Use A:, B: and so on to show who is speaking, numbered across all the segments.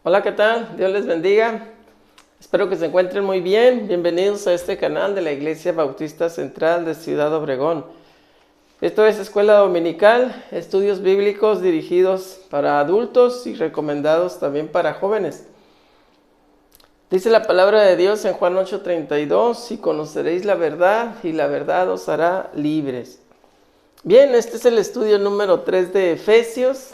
A: Hola, ¿qué tal? Dios les bendiga. Espero que se encuentren muy bien. Bienvenidos a este canal de la Iglesia Bautista Central de Ciudad Obregón. Esto es Escuela Dominical, estudios bíblicos dirigidos para adultos y recomendados también para jóvenes. Dice la palabra de Dios en Juan 8:32, y conoceréis la verdad, y la verdad os hará libres. Bien, este es el estudio número 3 de Efesios,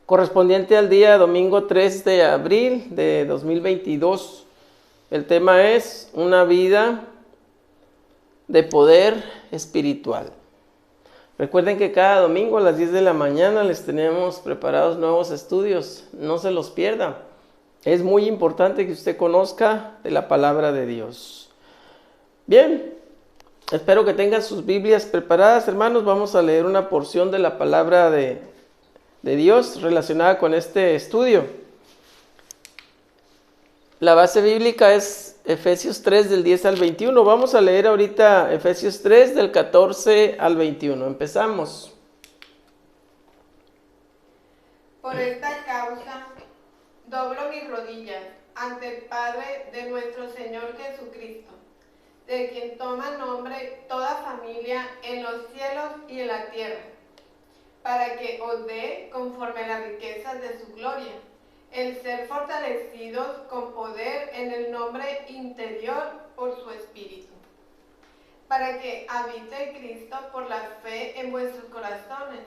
A: correspondiente al día domingo 3 de abril de 2022. El tema es una vida de poder espiritual. Recuerden que cada domingo a las 10 de la mañana les tenemos preparados nuevos estudios. No se los pierdan. Es muy importante que usted conozca de la palabra de Dios. Bien, espero que tengan sus Biblias preparadas, hermanos. Vamos a leer una porción de la palabra de Dios relacionada con este estudio. La base bíblica es Efesios 3 del 10 al 21. Vamos a leer ahorita Efesios 3 del 14 al 21. Empezamos.
B: Por esta causa doblo mis rodillas ante el Padre de nuestro Señor Jesucristo, de quien toma nombre toda familia en los cielos y en la tierra, para que os dé, conforme a las riquezas de su gloria, el ser fortalecidos con poder en el nombre interior por su Espíritu, para que habite Cristo por la fe en vuestros corazones,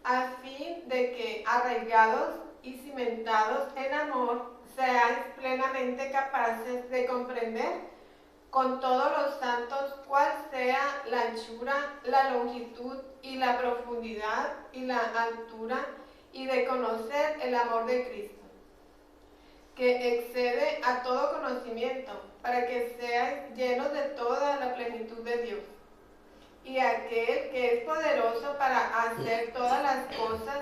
B: a fin de que, arraigados y cimentados en amor, seáis plenamente capaces de comprender con todos los santos cuál sea la anchura, la longitud y la profundidad y la altura, y de conocer el amor de Cristo, que excede a todo conocimiento, para que seáis llenos de toda la plenitud de Dios. Y aquel que es poderoso para hacer todas las cosas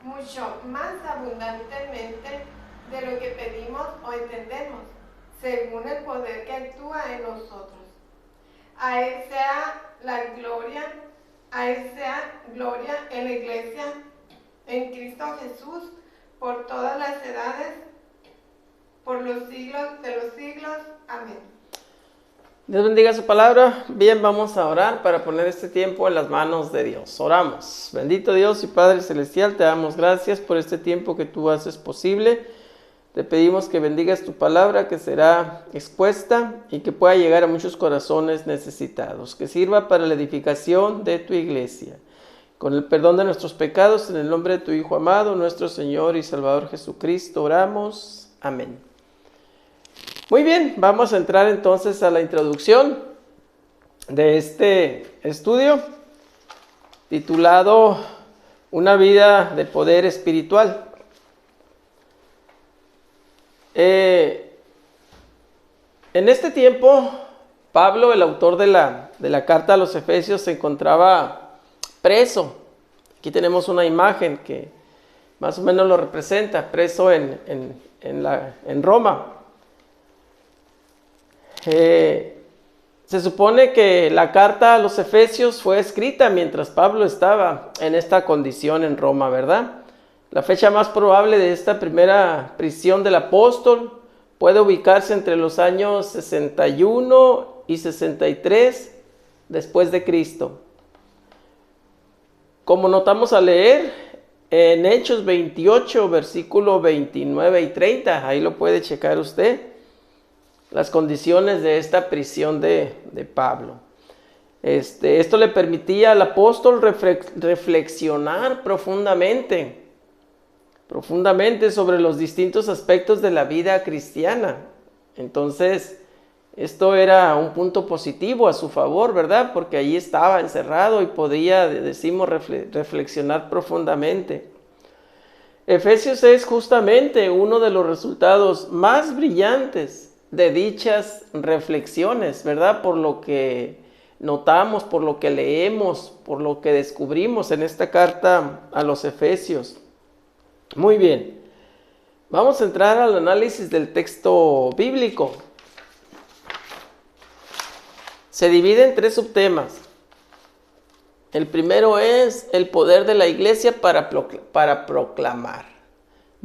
B: mucho más abundantemente de lo que pedimos o entendemos, según el poder que actúa en nosotros. A Él sea gloria en la Iglesia, en Cristo Jesús, por todas las edades, por los siglos de los siglos. Amén.
A: Dios bendiga su palabra. Bien, vamos a orar para poner este tiempo en las manos de Dios. Oramos. Bendito Dios y Padre Celestial, te damos gracias por este tiempo que tú haces posible. Te pedimos que bendigas tu palabra, que será expuesta y que pueda llegar a muchos corazones necesitados, que sirva para la edificación de tu iglesia. Con el perdón de nuestros pecados, en el nombre de tu Hijo amado, nuestro Señor y Salvador Jesucristo, oramos. Amén. Muy bien, vamos a entrar entonces a la introducción de este estudio titulado Una vida de poder espiritual. En este tiempo, Pablo, el autor de la carta a los Efesios, se encontraba preso. Aquí tenemos una imagen que más o menos lo representa, preso en Roma. Se supone que la carta a los Efesios fue escrita mientras Pablo estaba en esta condición en Roma, ¿verdad? La fecha más probable de esta primera prisión del apóstol puede ubicarse entre los años 61 y 63 después de Cristo. Como notamos al leer en Hechos 28, versículo 29 y 30, ahí lo puede checar usted, las condiciones de esta prisión de Pablo. Esto le permitía al apóstol reflexionar profundamente sobre los distintos aspectos de la vida cristiana. Entonces, esto era un punto positivo a su favor, ¿verdad? Porque allí estaba encerrado y podía, decimos, reflexionar profundamente. Efesios es justamente uno de los resultados más brillantes de dichas reflexiones, ¿verdad? Por lo que notamos, por lo que leemos, por lo que descubrimos en esta carta a los Efesios. Muy bien, vamos a entrar al análisis del texto bíblico. Se divide en 3 subtemas. El primero es el poder de la iglesia para proclamar.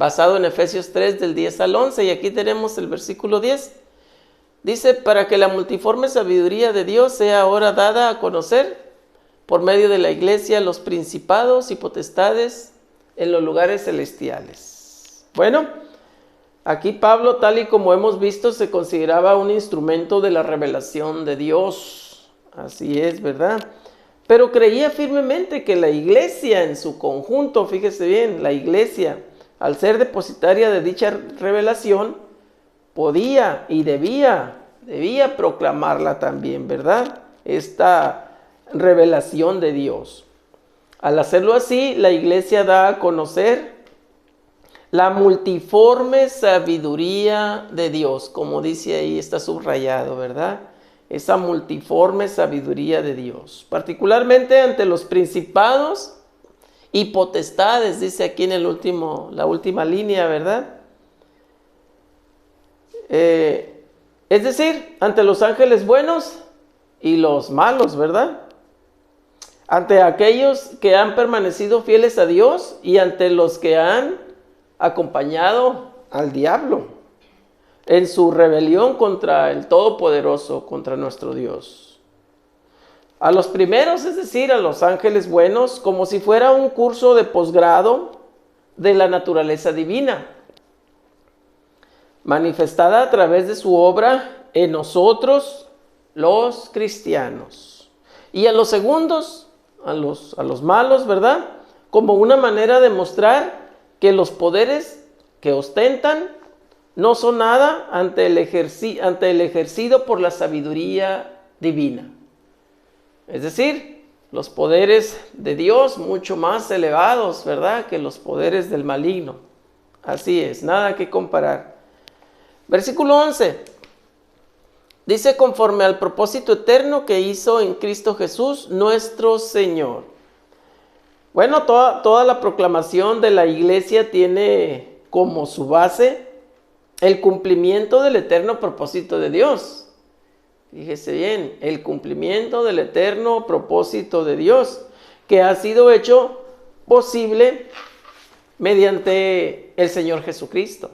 A: basado en Efesios 3 del 10 al 11, y aquí tenemos el versículo 10. Dice, para que la multiforme sabiduría de Dios sea ahora dada a conocer por medio de la iglesia los principados y potestades en los lugares celestiales. Bueno, aquí Pablo, tal y como hemos visto, se consideraba un instrumento de la revelación de Dios. Así es, ¿verdad? Pero creía firmemente que la iglesia en su conjunto, fíjese bien, la iglesia, al ser depositaria de dicha revelación, podía y debía proclamarla también, ¿verdad? Esta revelación de Dios. Al hacerlo así, la iglesia da a conocer la multiforme sabiduría de Dios, como dice ahí, está subrayado, ¿verdad? Esa multiforme sabiduría de Dios, particularmente ante los principados y potestades, dice aquí en la última línea, ¿verdad? Es decir, ante los ángeles buenos y los malos, ¿verdad? Ante aquellos que han permanecido fieles a Dios y ante los que han acompañado al diablo en su rebelión contra el Todopoderoso, contra nuestro Dios. A los primeros, es decir, a los ángeles buenos, como si fuera un curso de posgrado de la naturaleza divina, manifestada a través de su obra en nosotros, los cristianos. Y a los segundos, a los malos, ¿verdad? Como una manera de mostrar que los poderes que ostentan no son nada ante el ejercido por la sabiduría divina. Es decir, los poderes de Dios mucho más elevados, ¿verdad?, que los poderes del maligno. Así es, nada que comparar. Versículo 11. Dice, conforme al propósito eterno que hizo en Cristo Jesús, nuestro Señor. Bueno, toda la proclamación de la iglesia tiene como su base el cumplimiento del eterno propósito de Dios. Fíjese bien, el cumplimiento del eterno propósito de Dios, que ha sido hecho posible mediante el Señor Jesucristo.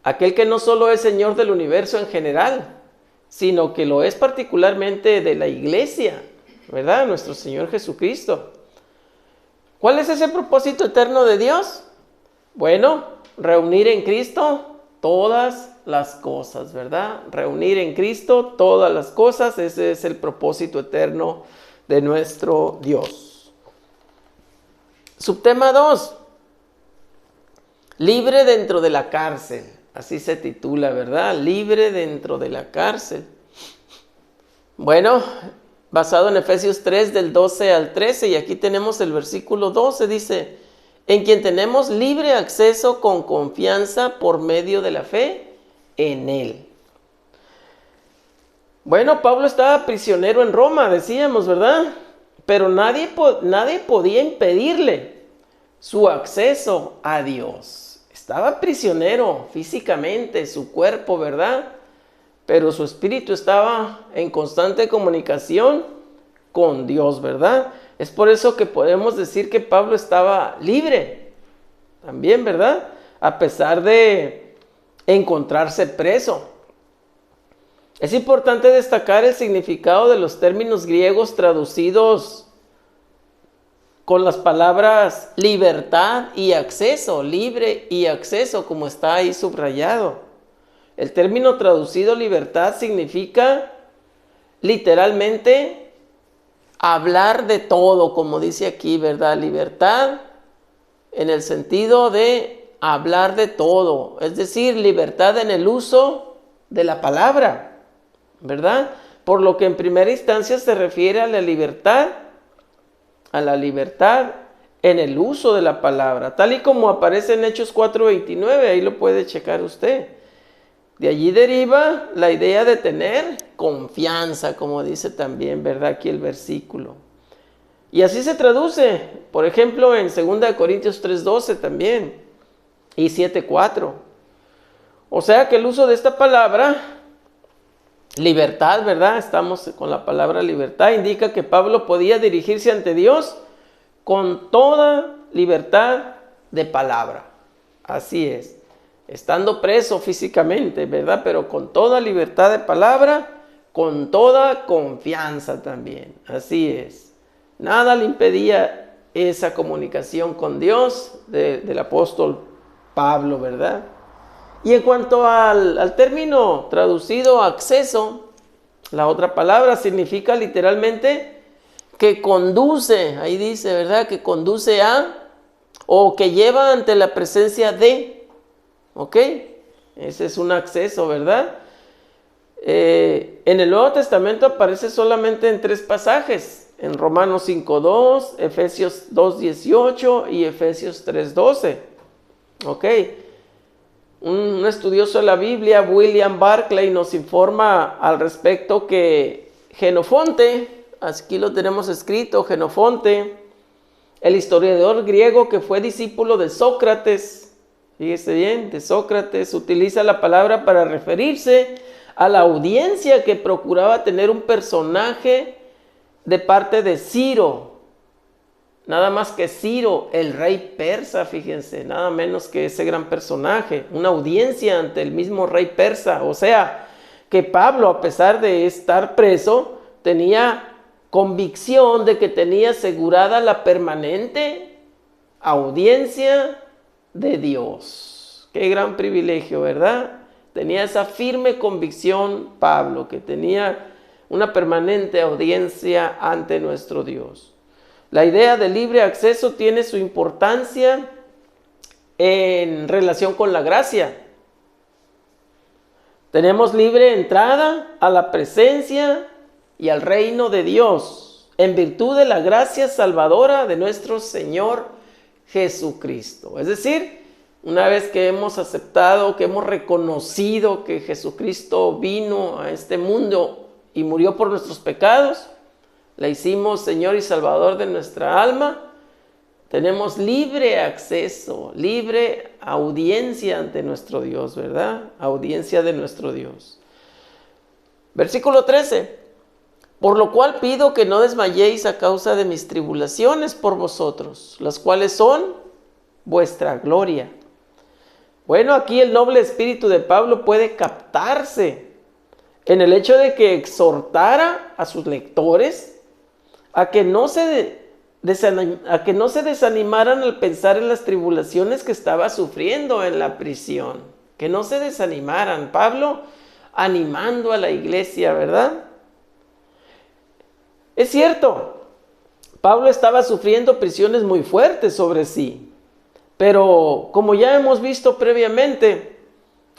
A: Aquel que no solo es Señor del universo en general, sino que lo es particularmente de la iglesia, ¿verdad? Nuestro Señor Jesucristo. ¿Cuál es ese propósito eterno de Dios? Bueno, reunir en Cristo todas las cosas, ¿verdad? Reunir en Cristo todas las cosas, ese es el propósito eterno de nuestro Dios. Subtema 2. Libre dentro de la cárcel. Así se titula, ¿verdad? Libre dentro de la cárcel. Bueno, basado en Efesios 3 del 12 al 13, y aquí tenemos el versículo 12, dice, en quien tenemos libre acceso con confianza por medio de la fe en Él. Bueno, Pablo estaba prisionero en Roma, decíamos, ¿verdad? Pero nadie podía impedirle su acceso a Dios. Estaba prisionero físicamente, su cuerpo, ¿verdad? Pero su espíritu estaba en constante comunicación con Dios, ¿verdad? Es por eso que podemos decir que Pablo estaba libre también, ¿verdad? A pesar de encontrarse preso. Es importante destacar el significado de los términos griegos traducidos con las palabras libertad y acceso, libre y acceso, como está ahí subrayado. El término traducido libertad significa literalmente hablar de todo, como dice aquí, ¿verdad? Libertad en el sentido de hablar de todo, es decir, libertad en el uso de la palabra, ¿verdad? Por lo que en primera instancia se refiere a la libertad en el uso de la palabra, tal y como aparece en Hechos 4:29, ahí lo puede checar usted. De allí deriva la idea de tener confianza, como dice también, ¿verdad?, aquí el versículo. Y así se traduce, por ejemplo, en 2 Corintios 3:12 también, y 7:4. O sea que el uso de esta palabra, libertad, ¿verdad? Estamos con la palabra libertad, indica que Pablo podía dirigirse ante Dios con toda libertad de palabra. Así es. Estando preso físicamente, ¿verdad? Pero con toda libertad de palabra, con toda confianza también. Así es. Nada le impedía esa comunicación con Dios del apóstol Pablo, ¿verdad? Y en cuanto al término traducido acceso, la otra palabra significa literalmente que conduce, ahí dice, ¿verdad? Que conduce a, o que lleva ante la presencia de, ¿ok? Ese es un acceso, ¿verdad? En el Nuevo Testamento aparece solamente en 3 pasajes, en Romanos 5:2, Efesios 2:18 y Efesios 3:12, ¿ok? Un estudioso de la Biblia, William Barclay, nos informa al respecto que Jenofonte, aquí lo tenemos escrito, Jenofonte, el historiador griego que fue discípulo de Sócrates, fíjese bien, de Sócrates, utiliza la palabra para referirse a la audiencia que procuraba tener un personaje de parte de Ciro. Nada más que Ciro, el rey persa, fíjense, nada menos que ese gran personaje, una audiencia ante el mismo rey persa. O sea, que Pablo, a pesar de estar preso, tenía convicción de que tenía asegurada la permanente audiencia de Dios. Qué gran privilegio, ¿verdad? Tenía esa firme convicción Pablo, que tenía una permanente audiencia ante nuestro Dios. La idea de libre acceso tiene su importancia en relación con la gracia. Tenemos libre entrada a la presencia y al reino de Dios en virtud de la gracia salvadora de nuestro Señor Jesucristo. Es decir, una vez que hemos aceptado, que hemos reconocido que Jesucristo vino a este mundo y murió por nuestros pecados, le hicimos Señor y Salvador de nuestra alma, tenemos libre acceso, libre audiencia ante nuestro Dios, ¿verdad? Audiencia de nuestro Dios. Versículo 13. Por lo cual pido que no desmayéis a causa de mis tribulaciones por vosotros, las cuales son vuestra gloria. Bueno, aquí el noble espíritu de Pablo puede captarse en el hecho de que exhortara a sus lectores a que no se desanimaran al pensar en las tribulaciones que estaba sufriendo en la prisión. Que no se desanimaran. Pablo animando a la iglesia, ¿verdad? Es cierto, Pablo estaba sufriendo prisiones muy fuertes sobre sí. Pero como ya hemos visto previamente,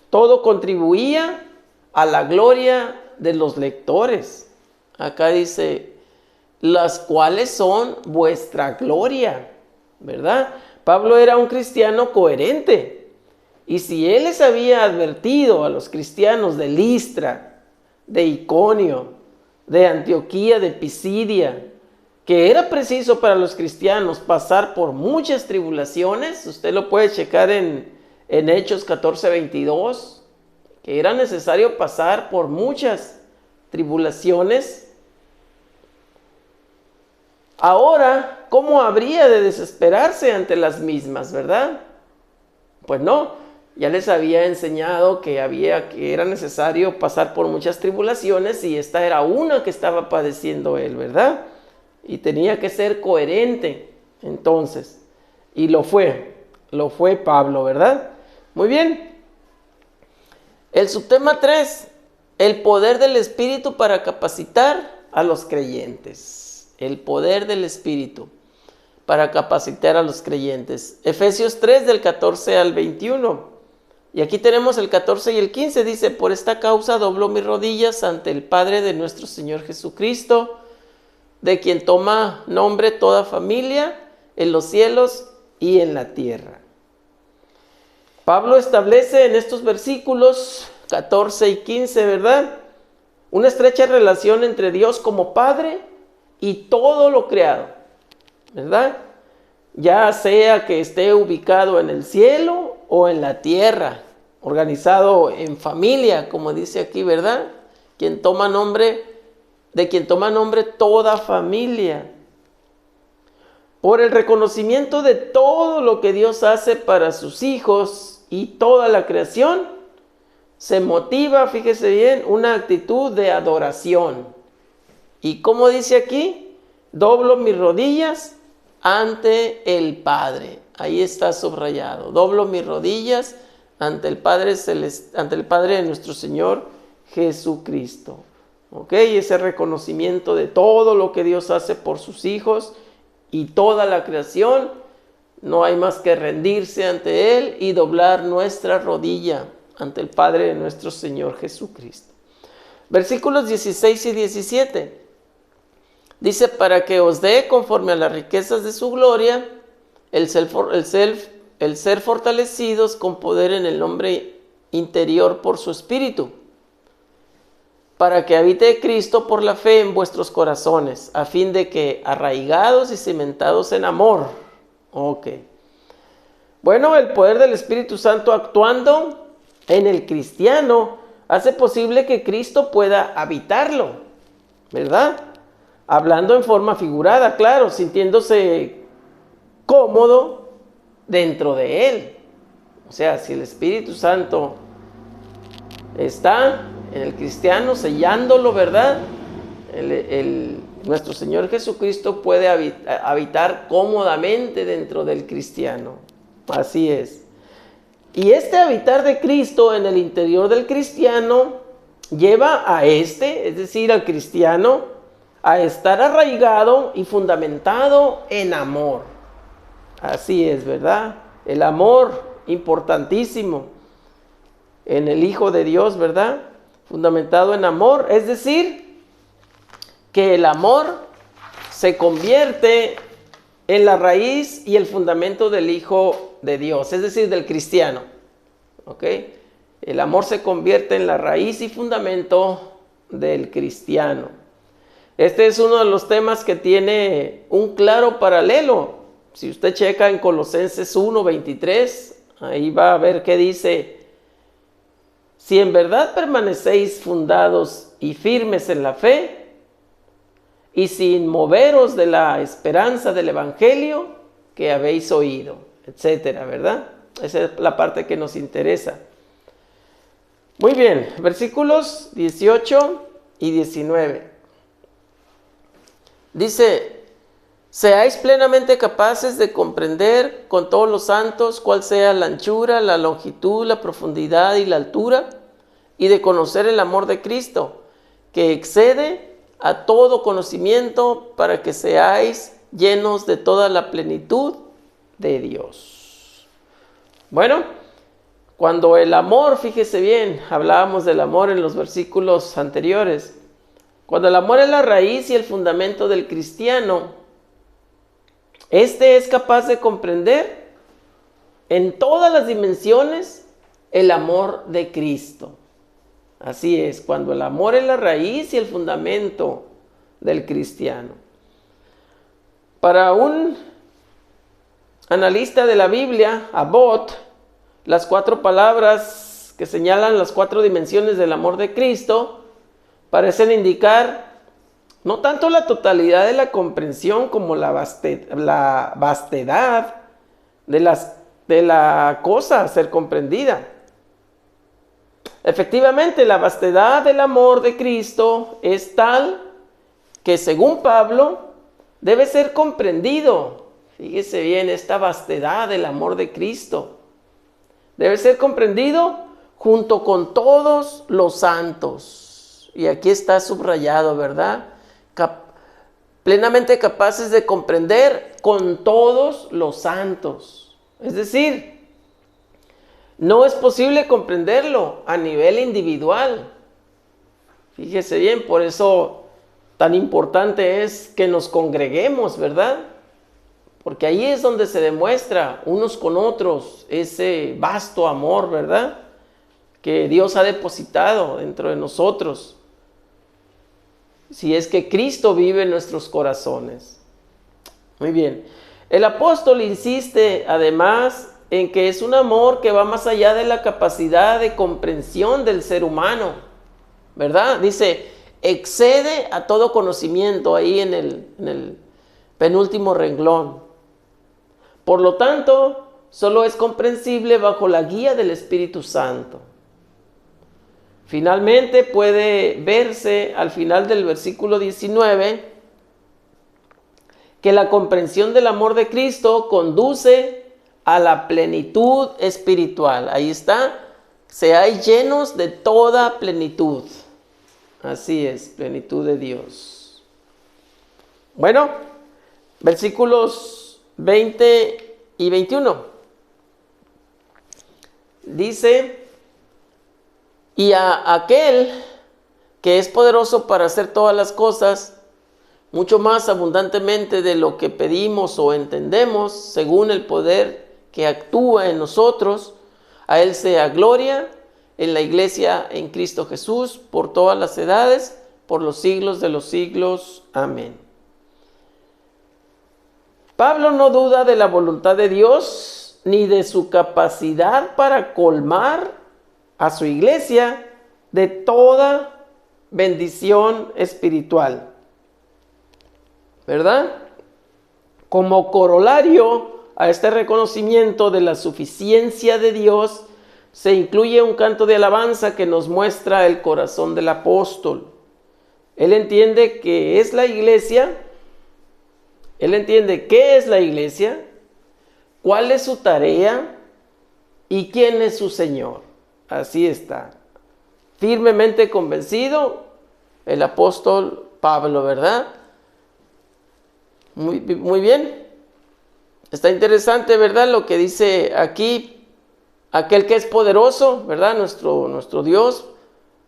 A: todo contribuía a la gloria de los lectores. Acá dice, las cuales son vuestra gloria, ¿verdad? Pablo era un cristiano coherente. Y si él les había advertido a los cristianos de Listra, de Iconio, de Antioquía, de Pisidia, que era preciso para los cristianos pasar por muchas tribulaciones, usted lo puede checar en Hechos 14:22, que era necesario pasar por muchas tribulaciones. Ahora, ¿cómo habría de desesperarse ante las mismas, verdad? Pues no, ya les había enseñado que era necesario pasar por muchas tribulaciones y esta era una que estaba padeciendo él, ¿verdad? Y tenía que ser coherente, entonces, y lo fue Pablo, ¿verdad? Muy bien. El subtema 3, el poder del Espíritu para capacitar a los creyentes. El poder del Espíritu para capacitar a los creyentes. Efesios 3 del 14 al 21. Y aquí tenemos el 14 y el 15. Dice, por esta causa doblo mis rodillas ante el Padre de nuestro Señor Jesucristo, de quien toma nombre toda familia en los cielos y en la tierra. Pablo establece en estos versículos 14 y 15, ¿verdad? Una estrecha relación entre Dios como Padre y todo lo creado, ¿verdad? Ya sea que esté ubicado en el cielo o en la tierra, organizado en familia, como dice aquí, ¿verdad? De quien toma nombre toda familia. por el reconocimiento de todo lo que Dios hace para sus hijos y toda la creación, se motiva, fíjese bien, una actitud de adoración. ¿Y cómo dice aquí? Doblo mis rodillas ante el Padre. Ahí está subrayado. Doblo mis rodillas ante el Padre ante el Padre de nuestro Señor Jesucristo. ¿Ok? Ese reconocimiento de todo lo que Dios hace por sus hijos y toda la creación. No hay más que rendirse ante Él y doblar nuestra rodilla ante el Padre de nuestro Señor Jesucristo. Versículos 16 y 17. Dice, para que os dé conforme a las riquezas de su gloria, el ser fortalecidos con poder en el hombre interior por su espíritu, para que habite Cristo por la fe en vuestros corazones, a fin de que arraigados y cimentados en amor. Ok. Bueno, el poder del Espíritu Santo actuando en el cristiano hace posible que Cristo pueda habitarlo, ¿verdad? Hablando en forma figurada, claro, sintiéndose cómodo dentro de él. O sea, si el Espíritu Santo está en el cristiano, sellándolo, ¿verdad? Nuestro Señor Jesucristo puede habitar cómodamente dentro del cristiano. Así es. Y este habitar de Cristo en el interior del cristiano lleva a es decir, al cristiano, a estar arraigado y fundamentado en amor. Así es, ¿verdad? El amor, importantísimo, en el Hijo de Dios, ¿verdad? Fundamentado en amor, es decir, que el amor se convierte en la raíz y el fundamento del Hijo de Dios, es decir, del cristiano. ¿Ok? El amor se convierte en la raíz y fundamento del cristiano. Este es uno de los temas que tiene un claro paralelo. Si usted checa en Colosenses 1:23, ahí va a ver qué dice: si en verdad permanecéis fundados y firmes en la fe, y sin moveros de la esperanza del Evangelio que habéis oído, etcétera, ¿verdad? Esa es la parte que nos interesa. Muy bien, versículos 18 y 19. Dice: seáis plenamente capaces de comprender con todos los santos cuál sea la anchura, la longitud, la profundidad y la altura, y de conocer el amor de Cristo, que excede a todo conocimiento, para que seáis llenos de toda la plenitud de Dios. Bueno, cuando el amor, fíjese bien, hablábamos del amor en los versículos anteriores, cuando el amor es la raíz y el fundamento del cristiano, este es capaz de comprender en todas las dimensiones el amor de Cristo. Así es, cuando el amor es la raíz y el fundamento del cristiano. Para un analista de la Biblia, Abbott, las 4 palabras que señalan las 4 dimensiones del amor de Cristo parecen indicar no tanto la totalidad de la comprensión como la vastedad de la cosa a ser comprendida. Efectivamente, la vastedad del amor de Cristo es tal que, según Pablo, debe ser comprendido. Fíjese bien, esta vastedad del amor de Cristo debe ser comprendido junto con todos los santos. Y aquí está subrayado, ¿verdad? Plenamente capaces de comprender con todos los santos. Es decir, no es posible comprenderlo a nivel individual. Fíjese bien, por eso tan importante es que nos congreguemos, ¿verdad? Porque ahí es donde se demuestra unos con otros ese vasto amor, ¿verdad? Que Dios ha depositado dentro de nosotros. Si es que Cristo vive en nuestros corazones. Muy bien. El apóstol insiste además en que es un amor que va más allá de la capacidad de comprensión del ser humano, ¿verdad? Dice, excede a todo conocimiento ahí en el penúltimo renglón. Por lo tanto, solo es comprensible bajo la guía del Espíritu Santo. Finalmente puede verse al final del versículo 19 que la comprensión del amor de Cristo conduce a la plenitud espiritual. Ahí está, seáis llenos de toda plenitud. Así es, plenitud de Dios. Bueno, versículos 20 y 21. Dice: y a aquel que es poderoso para hacer todas las cosas, mucho más abundantemente de lo que pedimos o entendemos, según el poder que actúa en nosotros, a Él sea gloria en la iglesia en Cristo Jesús, por todas las edades, por los siglos de los siglos. Amén. Pablo no duda de la voluntad de Dios, ni de su capacidad para colmar a su iglesia de toda bendición espiritual, ¿verdad? Como corolario a este reconocimiento de la suficiencia de Dios, se incluye un canto de alabanza que nos muestra el corazón del apóstol. Él entiende que es la iglesia, él entiende qué es la iglesia, cuál es su tarea y quién es su Señor. Así está, firmemente convencido el apóstol Pablo, ¿verdad? Muy bien. Está interesante, ¿verdad? Lo que dice aquí, aquel que es poderoso, ¿verdad? Nuestro Dios,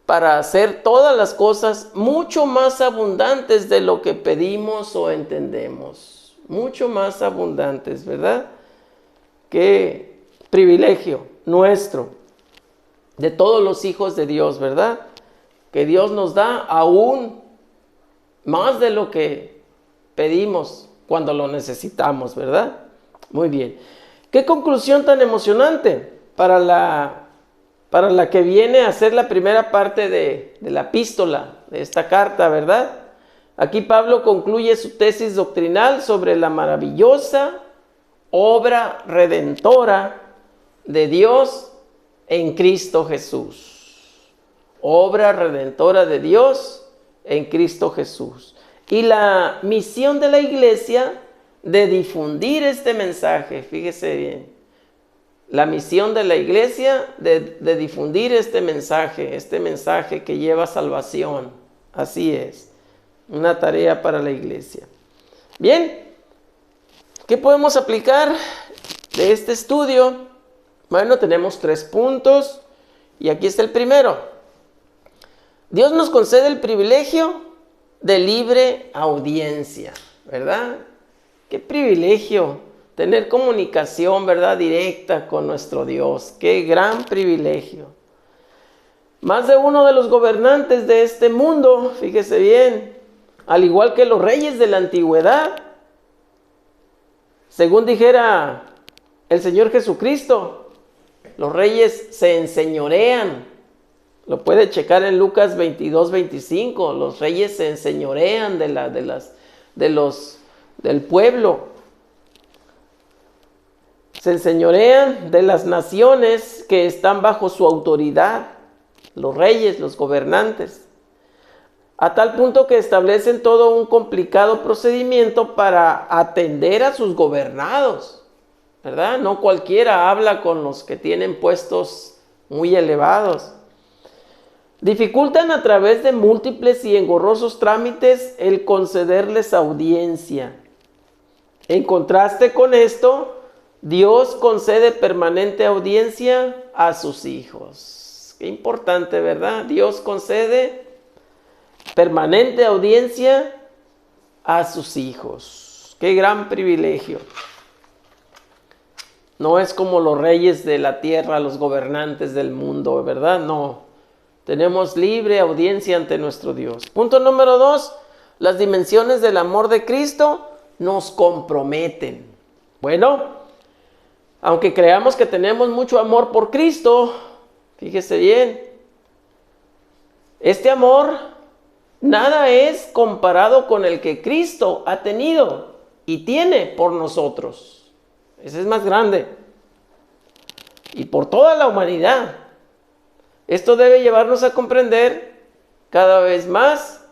A: para hacer todas las cosas mucho más abundantes de lo que pedimos o entendemos. Mucho más abundantes, ¿verdad? Qué privilegio nuestro, de todos los hijos de Dios, ¿verdad? Que Dios nos da aún más de lo que pedimos cuando lo necesitamos, ¿verdad? Muy bien. Qué conclusión tan emocionante para la que viene a ser la primera parte de la epístola, de esta carta, ¿verdad? Aquí Pablo concluye su tesis doctrinal sobre la maravillosa obra redentora de Dios en Cristo Jesús. Obra redentora de Dios en Cristo Jesús. Y la misión de la iglesia de difundir este mensaje, fíjese bien, la misión de la iglesia de difundir este mensaje que lleva salvación. Así es, una tarea para la iglesia. Bien, ¿qué podemos aplicar de este estudio? Bueno, tenemos 3 puntos y aquí está el primero. Dios nos concede el privilegio de libre audiencia, ¿verdad? Qué privilegio tener comunicación, ¿verdad? Directa con nuestro Dios. Qué gran privilegio. Más de uno de los gobernantes de este mundo, fíjese bien, al igual que los reyes de la antigüedad, según dijera el Señor Jesucristo, los reyes se enseñorean. Lo puede checar en Lucas 22, 25. Los reyes se enseñorean del pueblo. Se enseñorean de las naciones que están bajo su autoridad. Los reyes, los gobernantes. A tal punto que establecen todo un complicado procedimiento para atender a sus gobernados, ¿verdad? No cualquiera habla con los que tienen puestos muy elevados. Dificultan a través de múltiples y engorrosos trámites el concederles audiencia. En contraste con esto, Dios concede permanente audiencia a sus hijos. Qué importante, ¿verdad? Dios concede permanente audiencia a sus hijos. Qué gran privilegio. No es como los reyes de la tierra, los gobernantes del mundo, ¿verdad? No. Tenemos libre audiencia ante nuestro Dios. Punto número 2. Las dimensiones del amor de Cristo nos comprometen. Bueno, aunque creamos que tenemos mucho amor por Cristo, fíjese bien, este amor nada es comparado con el que Cristo ha tenido y tiene por nosotros. Ese es más grande. Y por toda la humanidad. Esto debe llevarnos a comprender cada vez más,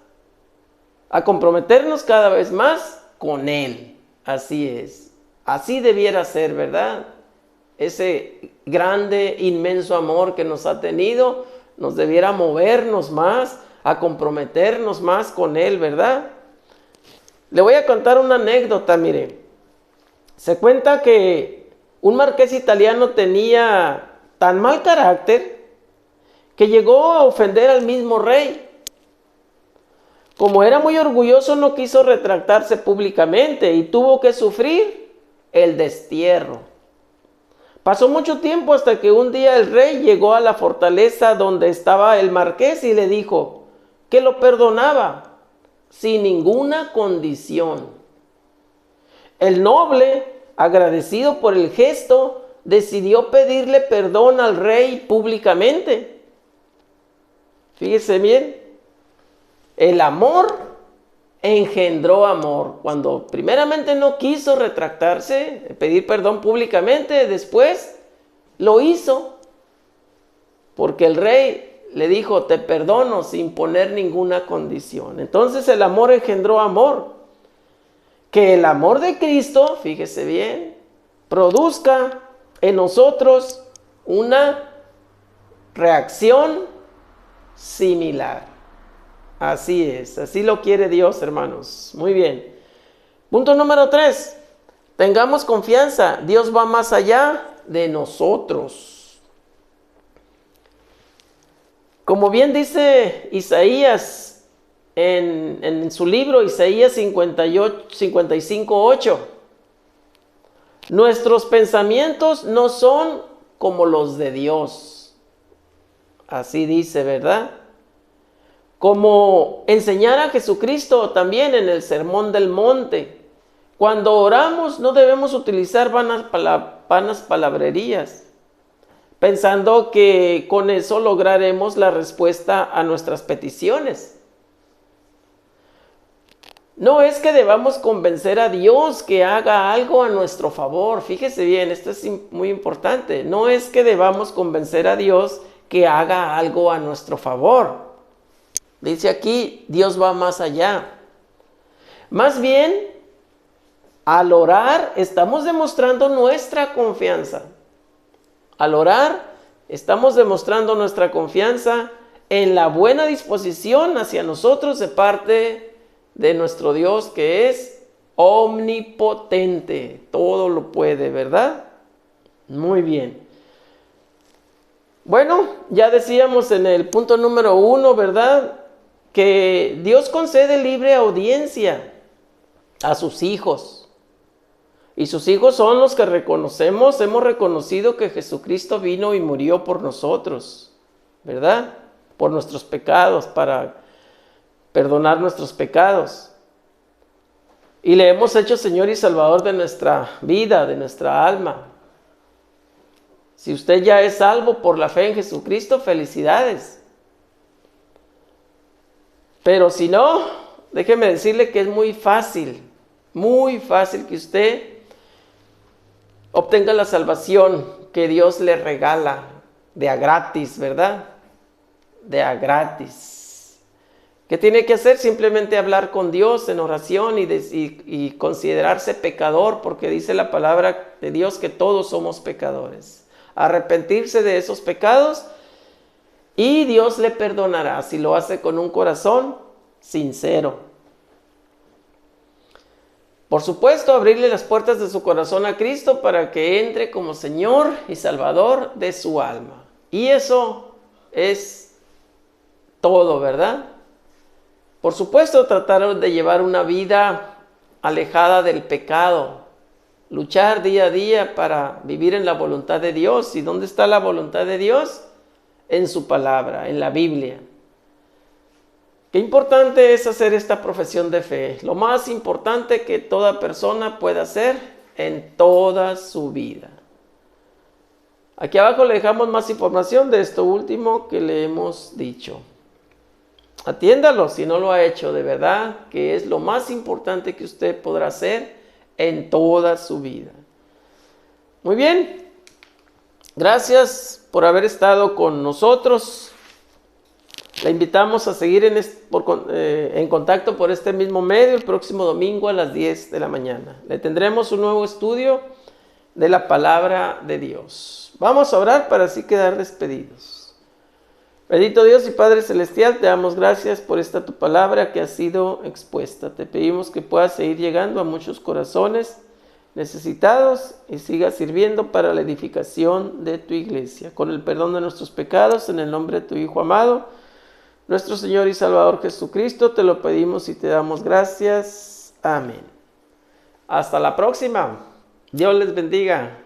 A: a comprometernos cada vez más con Él. Así es. Así debiera ser, ¿verdad? Ese grande, inmenso amor que nos ha tenido, nos debiera movernos más, a comprometernos más con Él, ¿verdad? Le voy a contar una anécdota, mire. Se cuenta que un marqués italiano tenía tan mal carácter que llegó a ofender al mismo rey. Como era muy orgulloso, no quiso retractarse públicamente y tuvo que sufrir el destierro. Pasó mucho tiempo hasta que un día el rey llegó a la fortaleza donde estaba el marqués y le dijo que lo perdonaba sin ninguna condición. El noble, agradecido por el gesto, decidió pedirle perdón al rey públicamente. Fíjese bien, el amor engendró amor. Cuando primeramente no quiso retractarse, pedir perdón públicamente, después lo hizo. Porque el rey le dijo, te perdono sin poner ninguna condición. Entonces el amor engendró amor. Que el amor de Cristo, fíjese bien, produzca en nosotros una reacción similar. Así es, así lo quiere Dios, hermanos. Muy bien. Punto número 3. Tengamos confianza. Dios va más allá de nosotros. Como bien dice Isaías en su libro, Isaías 55:8. Nuestros pensamientos no son como los de Dios. Así dice, ¿verdad? Como enseñara Jesucristo también en el Sermón del Monte. Cuando oramos no debemos utilizar vanas palabrerías, pensando que con eso lograremos la respuesta a nuestras peticiones. No es que debamos convencer a Dios que haga algo a nuestro favor. Fíjese bien, esto es muy importante. No es que debamos convencer a Dios que haga algo a nuestro favor. Dice aquí, Dios va más allá. Más bien, al orar, estamos demostrando nuestra confianza. Al orar, estamos demostrando nuestra confianza en la buena disposición hacia nosotros de parte de nuestro Dios, que es omnipotente. Todo lo puede, ¿verdad? Muy bien. Bueno, ya decíamos en el punto número 1, ¿verdad?, que Dios concede libre audiencia a sus hijos. Y sus hijos son los que reconocemos, hemos reconocido que Jesucristo vino y murió por nosotros, ¿verdad? Por nuestros pecados, para perdonar nuestros pecados. Y le hemos hecho Señor y Salvador de nuestra vida, de nuestra alma. Si usted ya es salvo por la fe en Jesucristo, felicidades. Pero si no, déjeme decirle que es muy fácil que usted obtenga la salvación que Dios le regala de a gratis, ¿verdad? De a gratis. ¿Qué tiene que hacer? Simplemente hablar con Dios en oración y considerarse pecador, porque dice la palabra de Dios que todos somos pecadores. Arrepentirse de esos pecados y Dios le perdonará si lo hace con un corazón sincero. Por supuesto, abrirle las puertas de su corazón a Cristo para que entre como Señor y Salvador de su alma. Y eso es todo, ¿verdad? Por supuesto, tratar de llevar una vida alejada del pecado. Luchar día a día para vivir en la voluntad de Dios. ¿Y dónde está la voluntad de Dios? En su palabra, en la Biblia. Qué importante es hacer esta profesión de fe. Lo más importante que toda persona puede hacer en toda su vida. Aquí abajo le dejamos más información de esto último que le hemos dicho. Atiéndalo si no lo ha hecho, de verdad, que es lo más importante que usted podrá hacer en toda su vida. Muy bien. Gracias por haber estado con nosotros. La invitamos a seguir en contacto por este mismo medio el próximo domingo a las 10 de la mañana. Le tendremos un nuevo estudio de la palabra de Dios. Vamos a orar para así quedar despedidos. Bendito Dios y Padre Celestial, te damos gracias por esta tu palabra que ha sido expuesta. Te pedimos que puedas seguir llegando a muchos corazones necesitados y siga sirviendo para la edificación de tu iglesia. Con el perdón de nuestros pecados, en el nombre de tu Hijo amado, nuestro Señor y Salvador Jesucristo, te lo pedimos y te damos gracias. Amén. Hasta la próxima. Dios les bendiga.